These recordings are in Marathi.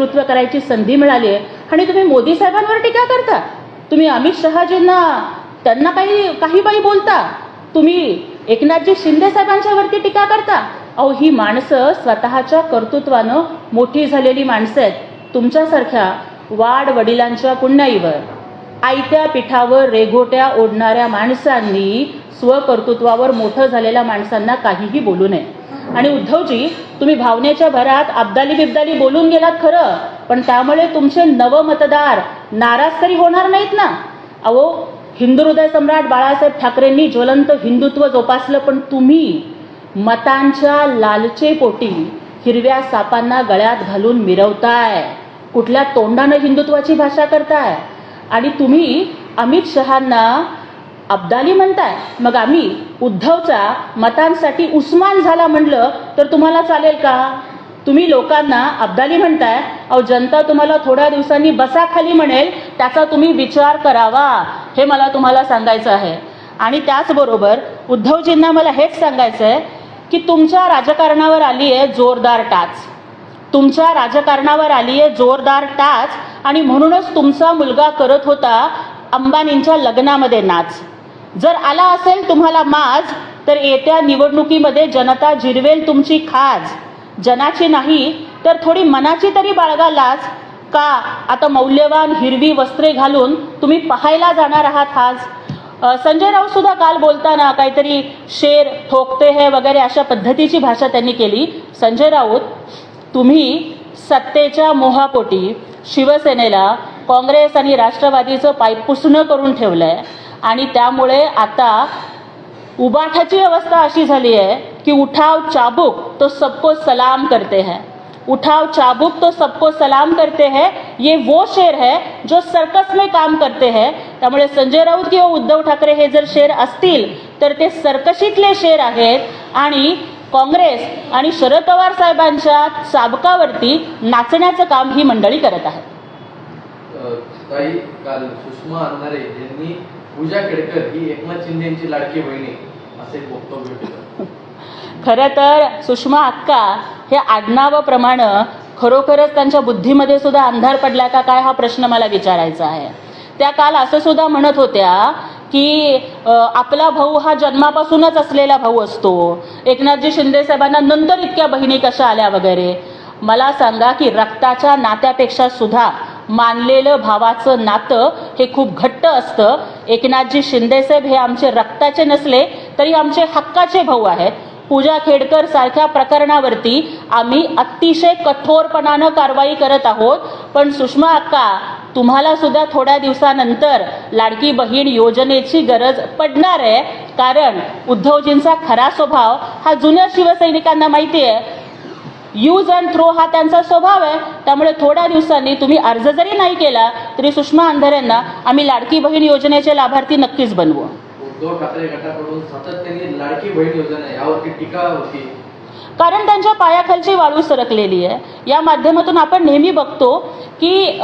नेतृत्व करायची संधी मिळाली आहे आणि तुम्ही मोदी साहेबांवर टीका करता, तुम्ही अमित शहाजींना त्यांना काही बाई बोलता, तुम्ही एकनाथजी शिंदे साहेबांच्यावरती टीका करता. अहो, ही माणसं स्वतःच्या कर्तृत्वानं मोठी झालेली माणसं आहेत. तुमच्यासारख्या वाड वडिलांच्या पुण्याईवर आयत्या पिठावर रेघोट्या ओढणाऱ्या माणसांनी स्वकर्तृत्वावर मोठं झालेल्या माणसांना काहीही बोलू नये. आणि उद्धवजी, तुम्ही भावनेच्या भरात अब्दाली बिब्दाली बोलून गेलात खरं, पण त्यामुळे तुमचे नवमतदार नाराज तरी होणार नाहीत ना. अहो, हिंदू हृदय सम्राट बाळासाहेब ठाकरेंनी ज्वलंत हिंदुत्व जोपासलं, पण तुम्ही मतांच्या लालचेपोटी हिरव्या सापांना गळ्यात घालून मिरवताय. कुठल्या तोंडानं हिंदुत्वाची भाषा करताय. आणि तुम्ही अमित शहांना अब्दाली म्हणताय, मग आम्ही उद्धवचा मतांसाठी उस्मान झाला म्हणलं तर तुम्हाला चालेल का? तुम्ही लोकांना अब्दाली म्हणताय. अहो, जनता तुम्हाला थोड्या दिवसांनी बसा खाली म्हणेल, त्याचा तुम्ही विचार करावा, हे मला तुम्हाला सांगायचं आहे. आणि त्याचबरोबर उद्धवजींना मला हेच सांगायचं आहे की तुमच्या राजकारणावर आली आहे जोरदार टाच, तुमच्या राजकारणावर आली आहे जोरदार टाच. आणि म्हणूनच तुमचा मुलगा करत होता अंबानींच्या लग्नामध्ये नाच. जर आला असेल तुम्हाला माज, तर येत्या निवडणुकीमध्ये जनता जिरवेल तुमची खाज. जनाची नाही तर थोडी मनाची तरी बाळगा लाज. का आता मौल्यवान हिरवी वस्त्रे घालून तुम्ही पाहायला जाणार आहात आज? संजय राऊत सुद्धा काल बोलताना काहीतरी शेर ठोकते है वगैरे अशा पद्धतीची भाषा त्यांनी केली. संजय राऊत, तुम्ही सत्तेच्या मोहापोटी शिवसेनेला काँग्रेस आणि राष्ट्रवादीचं पायपुसणं करून ठेवलंय. आणि त्यामुळे आता उबाठाची अवस्था अशी झाली आहे की उठाव चाबुक तो सबको सलाम करते हैं, उठाव चाबुक तो सबको सलाम करते हैं, ये वो शेर है जो सर्कस में काम करते हैं. त्यामुळे संजय राऊत किंवा उद्धव ठाकरे हे जर शेर असतील तर ते सर्कशीतले शेर आहेत आणि काँग्रेस आणि शरद पवार साहेबांच्या साबकावरती नाचण्याचं काम ही मंडळी करत आहे. ताई, काल सुषमा अंधारे यांनी पूजा केडकर ही एकनाथ शिंदेची लाडकी बहिणी असे वक्तव्य केलं. खरं तर सुषमा अक्का हे आडनावाप्रमाणे खरोखरच त्यांच्या बुद्धीमध्ये सुद्धा अंधार पडला का काय, हा प्रश्न मला विचारायचा आहे. त्या काल असं सुद्धा म्हणत होत्या की आपला भाऊ हा जन्मापासूनच असलेला भाऊ असतो, एकनाथजी शिंदे साहेबांना नंतर इतक्या बहिणी कशा आल्या वगैरे. मला सांगा की रक्ताच्या नात्यापेक्षा सुद्धा मानलेलं भावाचं नातं हे खूप घट्ट असतं. एकनाथजी शिंदेसाहेब हे आमचे रक्ताचे नसले तरी आमचे हक्काचे भाऊ आहेत. पूजा खेडकर सारख्या प्रकरणावरती आम्ही अतिशय कठोरपणानं कारवाई करत आहोत. पण सुषमा अक्का, तुम्हाला सुद्धा थोड्या दिवसानंतर लाडकी बहीण योजनेची गरज पडणार आहे, कारण उद्धवजींचा खरा स्वभाव हा जुन्या शिवसैनिकांना माहिती आहे. यूज अँड थ्रो हा त्यांचा स्वभाव आहे. त्यामुळे थोड्या दिवसांनी तुम्ही अर्ज जरी नाही केला तरी सुषमा अंधारेंना आम्ही लाडकी बहीण योजनेचे लाभार्थी नक्कीच बनवू. उद्धव ठाकरे गटाकडून सातत्याने लाडकी बहीण योजना यावरती टीका होती, कारण त्यांच्या पायाखालची वाळू सरकलेली आहे. या माध्यमातून आपण नेहमी बघतो की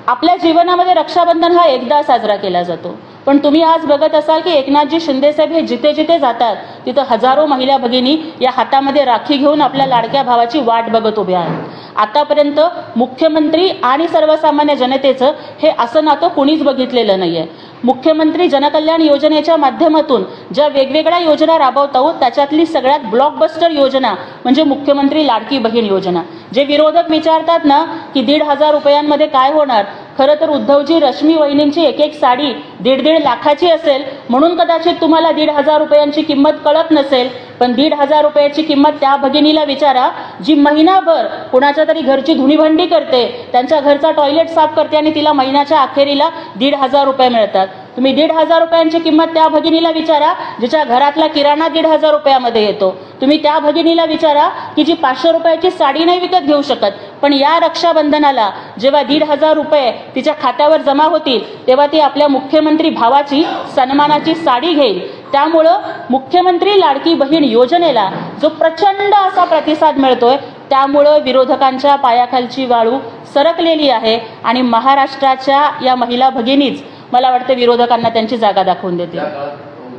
आपल्या जीवनामध्ये रक्षाबंधन हा एकदा साजरा केला जातो, पण तुम्ही आज बघत असाल की एकनाथजी शिंदेसाहेब हे जिथे जिथे जातात तिथं हजारो महिला भगिनी या हातामध्ये राखी घेऊन आपल्या लाडक्या भावाची वाट बघत उभ्या आहेत. आतापर्यंत मुख्यमंत्री आणि सर्वसामान्य जनतेचं हे असं नातं कुणीच बघितलेलं नाही आहे. मुख्यमंत्री जनकल्याण योजनेच्या माध्यमातून ज्या वेगवेगळ्या योजना राबवत आहोत त्याच्यातली सगळ्यात ब्लॉकबस्टर योजना म्हणजे मुख्यमंत्री लाडकी बहीण योजना. जे विरोधक विचारतात ना की 1,500 रुपयांमध्ये काय होणार, खरं तर उद्धवजी, रश्मी वहिनींची एक एक साडी 1.5 लाखाची असेल म्हणून कदाचित तुम्हाला 1,500 रुपयांची किंमत कळत नसेल. पण 1,500 रुपयाची किंमत त्या भगिनीला विचारा जी महिनाभर कुणाच्या तरी घरची धुणीभांडी करते, त्यांच्या घरचा टॉयलेट साफ करते आणि तिला महिन्याच्या अखेरीला 1,500 रुपये मिळतात. तुम्ही 1,500 रुपयांची किंमत त्या भगिनीला विचारा जिच्या घरातला किराणा 1,500 रुपयामध्ये येतो. तुम्ही त्या भगिनीला विचारा की जी 500 रुपयाची साडी नाही विकत घेऊ शकत, पण या रक्षाबंधनाला जेव्हा 1,500 रुपये तिच्या खात्यावर जमा होतील तेव्हा ती आपल्या मुख्यमंत्री भावाची सन्मानाची साडी घेईल. त्यामुळं मुख्यमंत्री लाडकी बहीण योजनेला जो प्रचंड असा प्रतिसाद मिळतोय त्यामुळं विरोधकांच्या पायाखालची वाळू सरकलेली आहे आणि महाराष्ट्राच्या या महिला भगिनीच मला वाटतं विरोधकांना त्यांची जागा दाखवून देतील. त्या काळात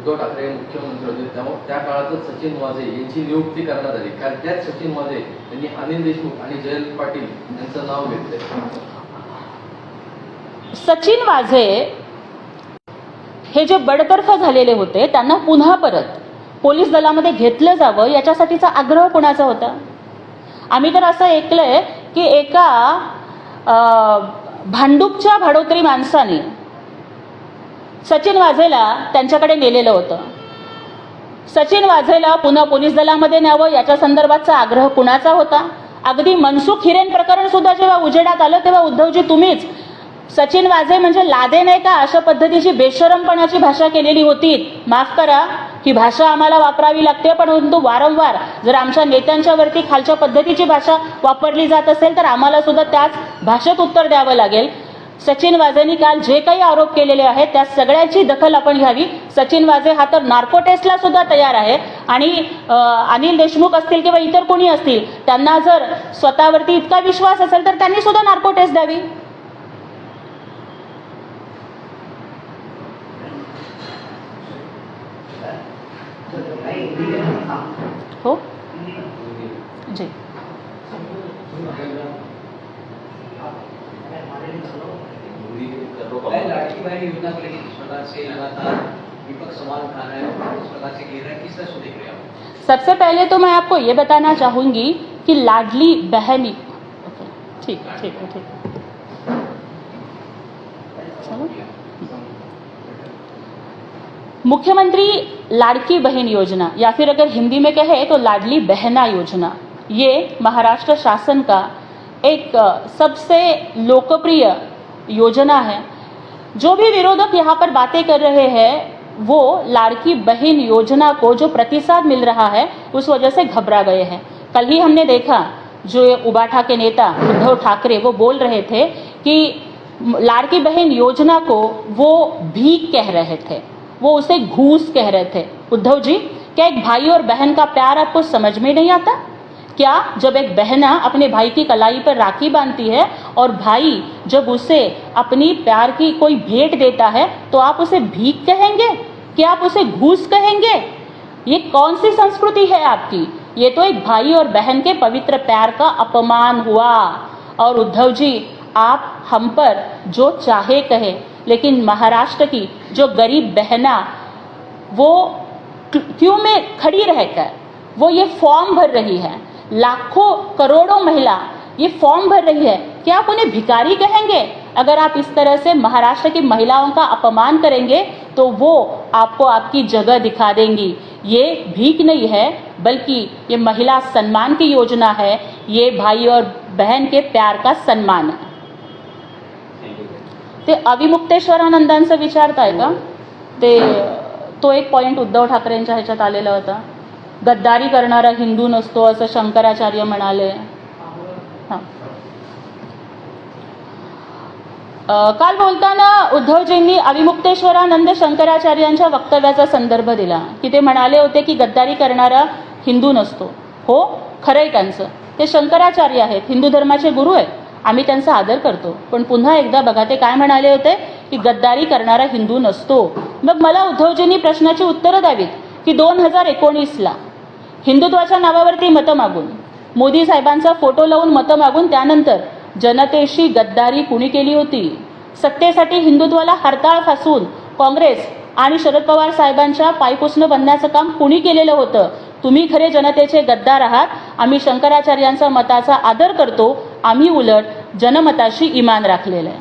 उद्धव ठाकरे मुख्यमंत्री होते तेव्हा त्या काळातच सचिन वाझे यांची नियुक्ती करण्यात आली, कारण त्याच सचिन वाझे यांनी अनिल देशमुख आणि जयंत पाटील यांचं नाव घेतलंय. सचिन वाझे हे जे बडतर्फ झालेले होते त्यांना पुन्हा परत पोलीस दलामध्ये घेतलं जावं याच्यासाठीचा आग्रह कोणाचा होता? आम्ही तर असं ऐकलंय की एका भांडूपच्या भाडोत्री माणसाने सचिन वाझेला त्यांच्याकडे नेलेलं होतं. सचिन वाझेला पुन्हा पोलीस दलामध्ये न्यावं याच्या संदर्भातचा आग्रह कुणाचा होता? अगदी मनसुख हिरेन प्रकरण सुद्धा जेव्हा उजेडात आलं तेव्हा उद्धवजी तुम्हीच सचिन वाझे म्हणजे लादे नाही का अशा पद्धतीची बेशरमपणाची भाषा केलेली होती. माफ करा, ही भाषा आम्हाला वापरावी लागते, परंतु वारंवार जर आमच्या नेत्यांच्या वरती खालच्या पद्धतीची भाषा वापरली जात असेल तर आम्हाला सुद्धा त्याच भाषेत उत्तर द्यावं लागेल. सचिन वाझेंनी काल जे काही आरोप केलेले आहेत त्या सगळ्याची दखल आपण घ्यावी. सचिन वाझे हा तर नार्को टेस्टला सुद्धा तयार आहे आणि अनिल देशमुख असतील किंवा इतर कोणी असतील त्यांना जर स्वतःवरती इतका विश्वास असेल तर त्यांनी सुद्धा नार्को टेस्ट द्यावी. हो जी. लाड़की बहन योजना को लेकर किस प्रकार से लगातार विपक्ष सवाल उठा रहा है, किस प्रकार से घेर रहा है, किस तरह से देख रहे हैं आप? सबसे पहले तो मैं आपको ये बताना चाहूंगी कि लाडली बहन ठीक ठीक है ठीक चलो. मुख्यमंत्री लाड़की बहन योजना या फिर अगर हिंदी में कहे तो लाडली बहना योजना, ये महाराष्ट्र शासन का एक सबसे लोकप्रिय योजना है. जो भी विरोधक यहाँ पर बातें कर रहे हैं वो लाड़की बहन योजना को जो प्रतिसाद मिल रहा है उस वजह से घबरा गए हैं. कल ही हमने देखा जो उबाठा के नेता उद्धव ठाकरे वो बोल रहे थे कि लाड़की बहन योजना को वो भीख कह रहे थे, वो उसे घूस कह रहे थे. उद्धव जी, क्या एक भाई और बहन का प्यार आपको समझ में नहीं आता? क्या जब एक बहना अपने भाई की कलाई पर राखी बांधती है और भाई जब उसे अपनी प्यार की कोई भेंट देता है तो आप उसे भीख कहेंगे? क्या आप उसे घूस कहेंगे? ये कौन सी संस्कृति है आपकी? ये तो एक भाई और बहन के पवित्र प्यार का अपमान हुआ. और उद्धव जी, आप हम पर जो चाहे कहे, लेकिन महाराष्ट्र की जो गरीब बहना वो क्यों में खड़ी रहकर वो ये फॉर्म भर रही है, लाखों करोड़ों महिला ये फॉर्म भर रही है, क्या आप उन्हें भिखारी कहेंगे? अगर आप इस तरह से महाराष्ट्र की महिलाओं का अपमान करेंगे तो वो आपको आपकी जगह दिखा देंगी. ये भीख नहीं है बल्कि ये महिला सम्मान की योजना है. ये भाई और बहन के प्यार का सम्मान है. ते अविमुक्तेश्वरानंदांचं विचारताय का? ते तो एक पॉइंट उद्धव ठाकरेंच्या ह्याच्यात आलेला होता. गद्दारी करणारा हिंदू नसतो असं शंकराचार्य म्हणाले. हां, काल बोलताना उद्धवजींनी अविमुक्तेश्वरानंद शंकराचार्यांच्या वक्तव्याचा संदर्भ दिला की ते म्हणाले होते की गद्दारी करणारा हिंदू नसतो. हो, खरंय त्यांचं. ते शंकराचार्य आहेत, हिंदू धर्माचे गुरु आहेत, आम्ही त्यांचा आदर करतो. पण पुन्हा एकदा बघा ते काय म्हणाले होते की गद्दारी करणारा हिंदू नसतो. मग मला उद्धवजींनी प्रश्नाची उत्तरं द्यावीत की 2019ला हिंदुत्वाच्या नावावरती मतं मागून, मोदी साहेबांचा फोटो लावून मतं मागून त्यानंतर जनतेशी गद्दारी कुणी केली होती? सत्तेसाठी हिंदुत्वाला हरताळ फासून काँग्रेस आणि शरद पवार साहेबांच्या पायपुसणं बनण्याचं काम कुणी केलेलं होतं? तुम्ही खरे जनतेचे गद्दार आहात. आम्ही शंकराचार्यांचा मताचा आदर करतो. आम्ही उलट जनमताशी इमान राखलेलं आहे.